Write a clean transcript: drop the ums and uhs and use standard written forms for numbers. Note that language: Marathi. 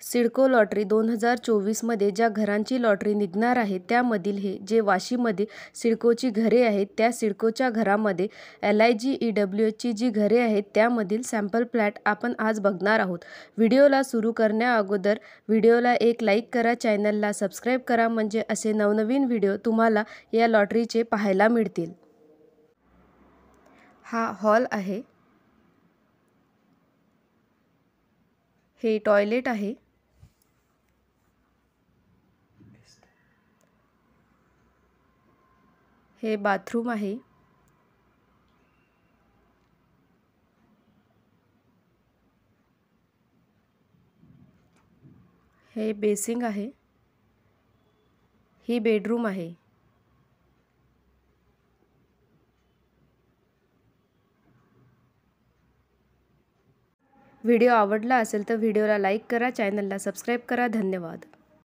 सिडको लॉटरी 2024मध्ये ज्या घरांची लॉटरी निघणार आहे त्यामधील हे जे वाशीमध्ये सिडकोची घरे आहेत त्या सिडकोच्या घरामध्ये LIG EWHची जी घरे आहेत त्यामधील सॅम्पल फ्लॅट आपण आज बघणार आहोत। व्हिडिओला सुरू करण्याअगोदर व्हिडिओला एक लाईक करा, चॅनलला सबस्क्राईब करा म्हणजे असे नवनवीन व्हिडिओ तुम्हाला या लॉटरीचे पाहायला मिळतील। हा हॉल आहे, हे टॉयलेट आहे, हे बाथरूम आहे, हे बेसिंग आहे, ही बेडरूम आहे। व्हिडिओ आवडला असेल तर व्हिडिओला लाईक करा, चॅनलला सबस्क्राईब करा। धन्यवाद।